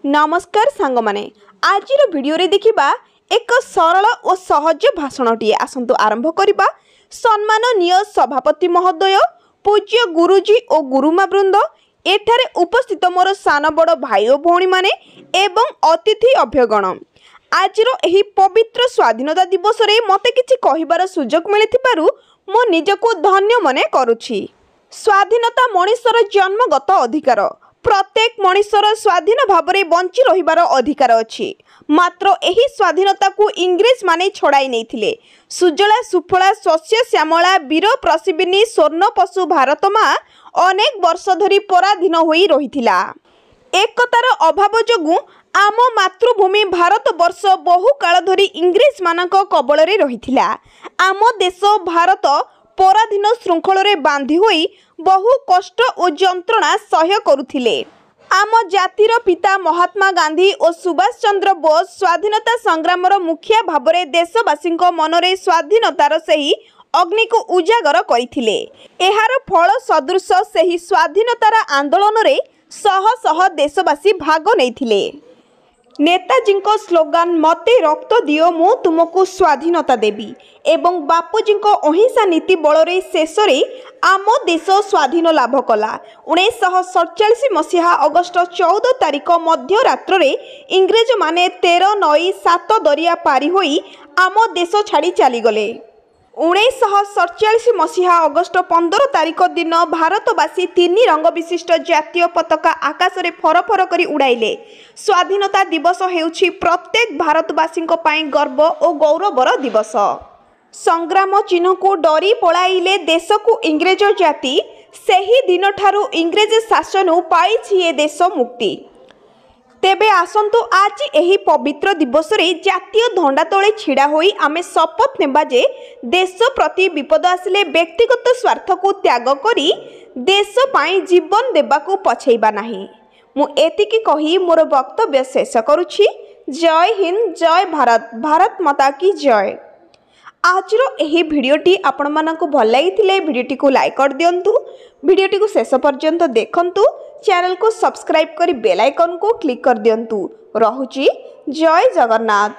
नमस्कार सांग माने आज वीडियो रे देखिबा एक सरल और सहज भाषणटी आसंतु आरंभ करिबा। सम्माननीय सभापति महोदय, पूज्य गुरुजी और गुरुमा वृंद, एठारे उपस्थित मोर सान बड़ भाई और भौणी माने एवं अतिथि अभ्यगण, आज एही पवित्र स्वाधीनता दिवस रे मते किछि कहिबार सुजोग मिलिथिबारु मो निजको धन्य मने करूछि। स्वाधीनता मनुष्यर जन्मगत अधिकार। प्रत्येक मनुष्यर स्वाधीन भाव में बंची रहिबार अधिकार अछि। मात्र एही स्वाधीनता को इंग्रेज माने छड़ाई नैथिले। सुजला सुफला शस्य श्यामला वीर प्रसिबिनी स्वर्ण पशु भारत माँ अनेक वर्ष धरी पराधीन होई रहिथिला। एकतार अभाव जोगु आम मातृभूमि भारत वर्ष बहु काल धरी इंग्रेज मानक कबल रे रहिथिला। आम देश भारत पराधीन श्रृंखल रे बांधी होई बहु कष्ट और जंत्रणा सह्य करुथिले। आम जातिर पिता महात्मा गांधी और सुभाष चंद्र बोस स्वाधीनता संग्रामर मुखिया भावरे देशवासी मनरे स्वाधीनतार सही अग्नि को उजागर करथिले। एहार फल सदृश सही स्वाधीनतार आंदोलन रे शह शह देशवासी भाग नैथिले। नेताजी स्लोगान मते रक्त दियो मु तुमको स्वाधीनता देवी एवं बापूजी अहिंसा नीति बल शेष आम देश स्वाधीन लाभ कला। 1947 मसीहा अगस्ट 14 तारिख मध्यरात्र इंग्रेज माने 13 नई 7 दरिया पारी होई आम देश छाड़ी चलीगले। 1947 मसीहा अगस्ट 15 तारिख दिन भारतवासी 3 रंग विशिष्ट जातीय पताका आकाश में फरफर करी उड़ाइले। स्वाधीनता दिवस हेउछि प्रत्येक भारतवासी गर्व और गौरवर दिवस। संग्राम चिन्ह को डरी पलाइले देश को इंग्रेज जाति, सेही दिन ठारू इंग्रेज शासन पाइछि ए देश मुक्ति। तेबे आसंतु आज एही पवित्र दिवस रे जातीय धंडा तले छिड़ा होई आमे शपथ नेबा जे देश प्रति विपद आसिले व्यक्तिगत स्वार्थ को त्याग करी देश पाई जीवन देबा को पछैबा नाही। मु एतिकी कही मोर वक्तव्य शेष करूछि। जय हिंद, जय भारत, भारत माता की जय। आजरो एही भिडियोटी आपण मानकु भल लागिथिले भिडियोटी को लाइक कर दियंतु। भिडियोटी को शेष पर्यंत देखंतु। चैनल को सब्सक्राइब करी बेल आइकन को क्लिक कर दियंतु। रहुछि जय जगन्नाथ।